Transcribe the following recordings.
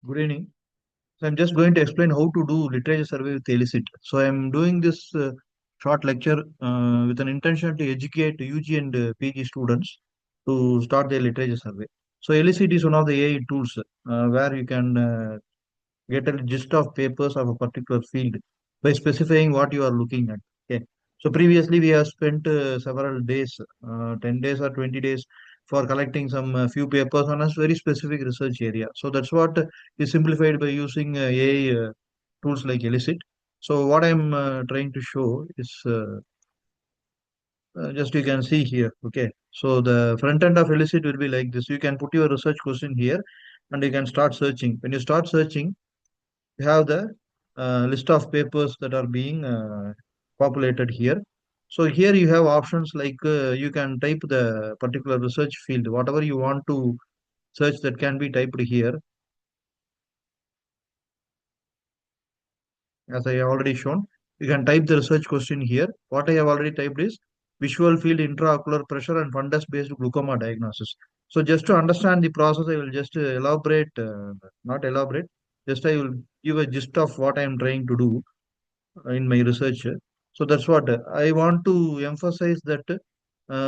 Good evening. So I'm just going to explain how to do literature survey with Elicit. So I'm doing this short lecture with an intention to educate UG and PG students to start their literature survey. So Elicit is one of the AI tools where you can get a gist of papers of a particular field by specifying what you are looking at. Okay. So previously we have spent several days, 10 days or 20 days for collecting some few papers on a very specific research area. So that's what is simplified by using AI tools like Elicit. So what I'm trying to show is just you can see here. Okay. So the front end of Elicit will be like this. You can put your research question here and you can start searching. When you start searching, you have the list of papers that are being populated here. So here you have options like you can type the particular research field, whatever you want to search that can be typed here. As I have already shown, you can type the research question here. What I have already typed is visual field intraocular pressure and fundus based glaucoma diagnosis. So just to understand the process, I will just elaborate, not elaborate, just I will give a gist of what I am trying to do in my research. So that's what I want to emphasize that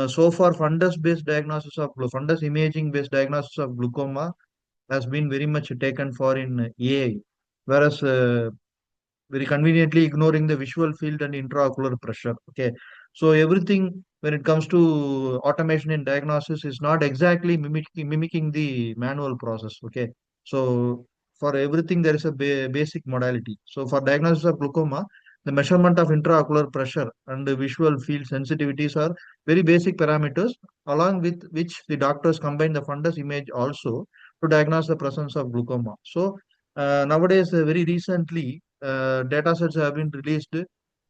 so far fundus-based diagnosis of fundus imaging-based diagnosis of glaucoma has been very much taken for in AI, whereas very conveniently ignoring the visual field and intraocular pressure. Okay, so everything when it comes to automation in diagnosis is not exactly mimicking the manual process. Okay, so for everything there is a basic modality. So for diagnosis of glaucoma, the measurement of intraocular pressure and the visual field sensitivities are very basic parameters, along with which the doctors combine the fundus image also to diagnose the presence of glaucoma. So nowadays, very recently, data sets have been released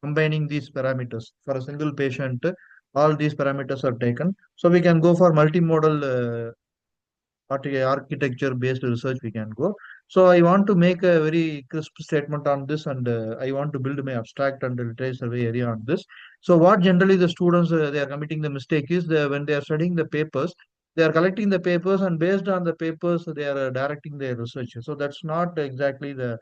combining these parameters. For a single patient, all these parameters are taken. So we can go for multimodal architecture based research we can go. So I want to make a very crisp statement on this, and I want to build my abstract and literature survey area on this. So what generally the students they are committing the mistake is when they are studying the papers, they are collecting the papers, and based on the papers they are directing their research. So that's not exactly the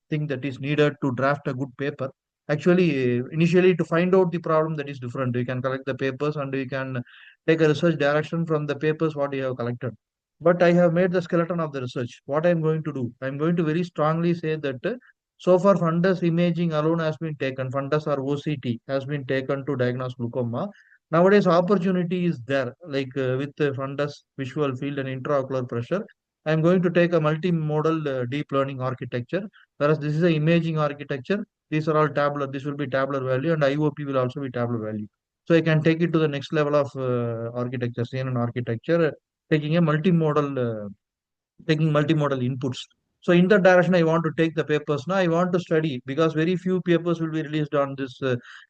thing that is needed to draft a good paper. Actually, initially to find out the problem, that is different. You can collect the papers and you can take a research direction from the papers what you have collected, but I have made the skeleton of the research. What I am going to do? I am going to very strongly say that so far fundus imaging alone has been taken, fundus or OCT has been taken to diagnose glaucoma. Nowadays, opportunity is there, like with fundus, visual field, and intraocular pressure. I am going to take a multimodal deep learning architecture, whereas this is a imaging architecture. These are all tabular. This will be tabular value, and IOP will also be tabular value. So I can take it to the next level of architecture, CNN architecture, taking a multimodal taking multimodal inputs. So in that direction, I want to take the papers. Now I want to study because very few papers will be released on this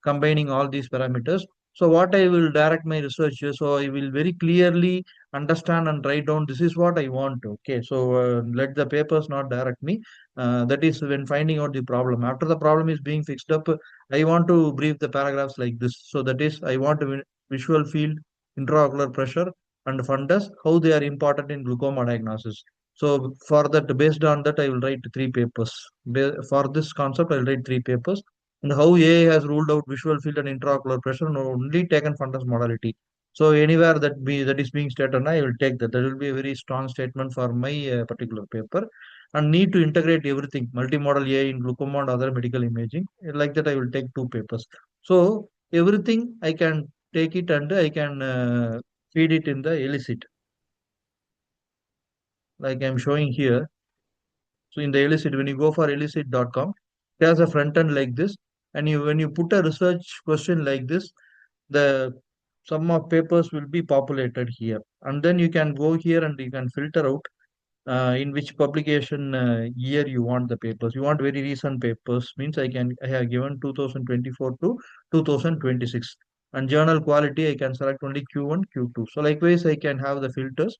combining all these parameters. So what I will direct my research, so I will very clearly understand and write down this is what I want. Okay, so let the papers not direct me. That is when finding out the problem. After the problem is being fixed up, I want to brief the paragraphs like this. So that is I want to visual field, intraocular pressure, and fundus, how they are important in glaucoma diagnosis. So for that, based on that, I will write three papers. For this concept, I will write three papers. And how AI has ruled out visual field and intraocular pressure and only taken fundus modality. So anywhere that is being stated, I will take that. That will be a very strong statement for my particular paper. And need to integrate everything, multimodal AI in glaucoma and other medical imaging. Like that, I will take two papers. So everything I can take it and I can feed it in the Elicit, like I'm showing here. So in the Elicit, when you go for elicit.com, it has a front end like this. And you when you put a research question like this, the sum of papers will be populated here. And then you can go here and you can filter out in which publication year you want the papers. You want very recent papers, means I have given 2024 to 2026. And journal quality, I can select only Q1, Q2. So likewise, I can have the filters.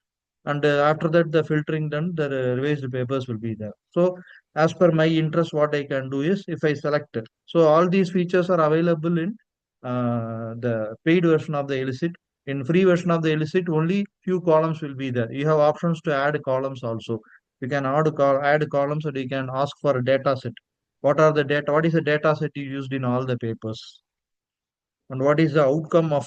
And after that, the filtering done, the revised papers will be there. So as per my interest, what I can do is if I select it. So all these features are available in the paid version of the Elicit. In free version of the Elicit, only few columns will be there. You have options to add columns also. You can add columns and you can ask for a data set. What are the data? What is the data set you used in all the papers? And what is the outcome of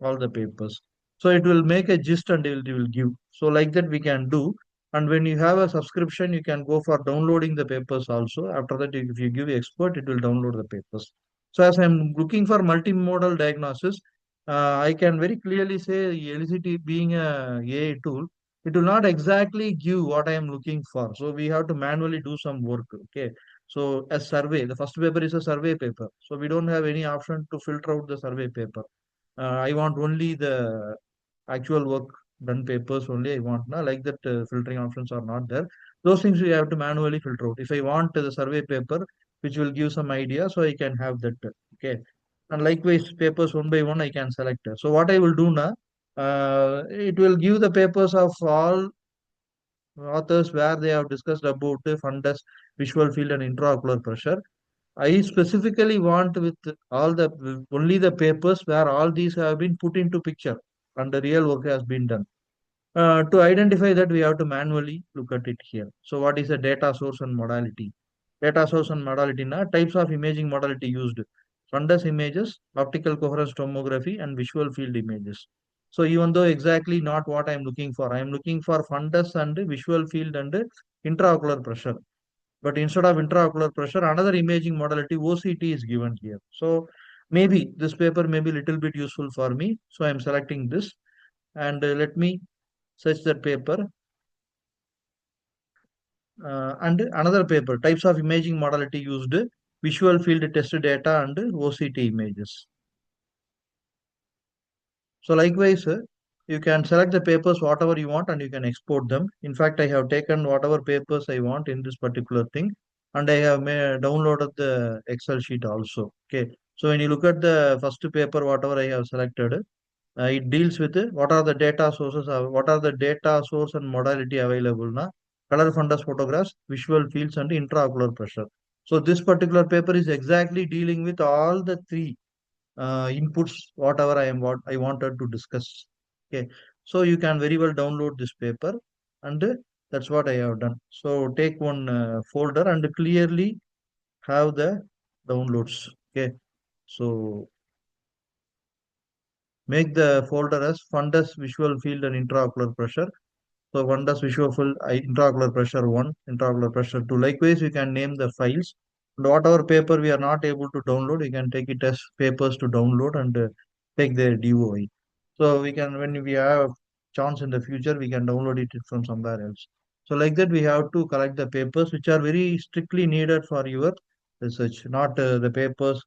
all the papers? So it will make a gist and it will give. So like that we can do. And when you have a subscription, you can go for downloading the papers also. After that, if you give expert, it will download the papers. So as I'm looking for multimodal diagnosis, I can very clearly say Elicit being a AI tool, it will not exactly give what I am looking for. So we have to manually do some work. Okay. So a survey, the first paper is a survey paper. So we don't have any option to filter out the survey paper. I want only the actual work done papers only. I want now like that filtering options are not there. Those things we have to manually filter out. If I want the survey paper, which will give some idea, so I can have that. Okay. And likewise, papers one by one I can select. So what I will do now, it will give the papers of all authors where they have discussed about the fundus, visual field, and intraocular pressure. I specifically want with all the only the papers where all these have been put into picture and the real work has been done. To identify that, we have to manually look at it here. So, what is the data source and modality? Data source and modality na types of imaging modality used: fundus images, optical coherence tomography, and visual field images. So, even though exactly not what I am looking for, I am looking for fundus and visual field and intraocular pressure. But instead of intraocular pressure, another imaging modality OCT is given here. So maybe this paper may be a little bit useful for me. So I'm selecting this and let me search that paper and another paper, types of imaging modality used, visual field test data and OCT images. So likewise, you can select the papers whatever you want and you can export them. In fact, I have taken whatever papers I want in this particular thing and I have downloaded the Excel sheet also. Okay. So when you look at the first paper, whatever I have selected, it deals with what are the data sources, what are the data source and modality available now. Color fundus photographs, visual fields and intraocular pressure. So this particular paper is exactly dealing with all the three inputs whatever what I wanted to discuss. Okay, so you can very well download this paper, and that's what I have done. So take one folder and clearly have the downloads. Okay, so make the folder as fundus visual field and intraocular pressure. So one does visual intraocular pressure 1, intraocular pressure 2. Likewise, we can name the files. And whatever paper we are not able to download, we can take it as papers to download and take their DOI. So we can, when we have chance in the future, we can download it from somewhere else. So like that, we have to collect the papers which are very strictly needed for your research, not the papers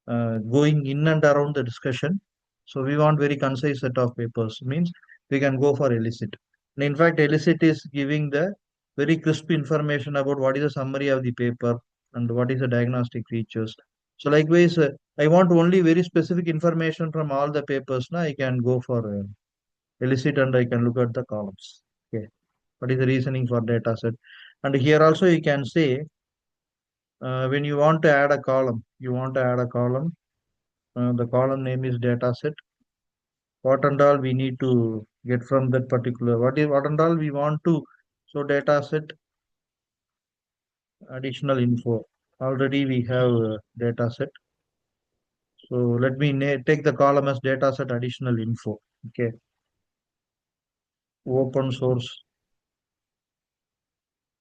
going in and around the discussion. So we want very concise set of papers. Means we can go for Elicit. And in fact, Elicit is giving the very crisp information about what is the summary of the paper and what is the diagnostic features. So likewise, I want only very specific information from all the papers. Now I can go for Elicit and I can look at the columns. Okay, what is the reasoning for data set? And here also you can say when you want to add a column, you want to add a column. The column name is data set. What and all we need to get from that particular, what and all we want to. So data set additional info. Already we have data set. So let me take the column as data set additional info. Okay. Open source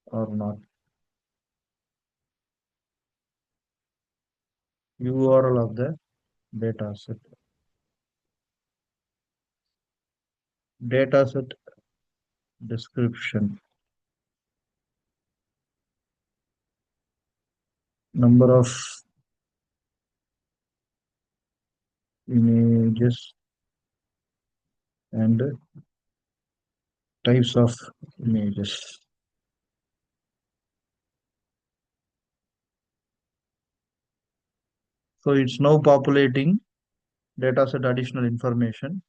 or not. URL of the data set. Data set description. Number of images and types of images. So it's now populating data set additional information.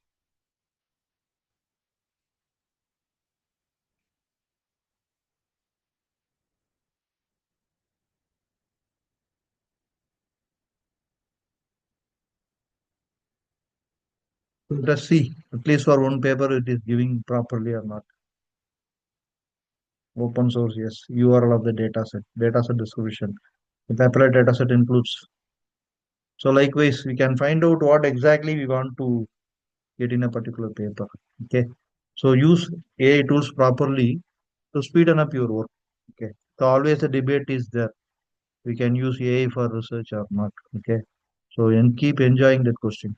Let's see, at least for one paper, it is giving properly or not. Open source, yes. URL of the data set description. The applet data set includes. So likewise, we can find out what exactly we want to get in a particular paper. Okay. So use AI tools properly to speeden up your work. Okay. So always the debate is there. We can use AI for research or not. Okay. So and keep enjoying that question.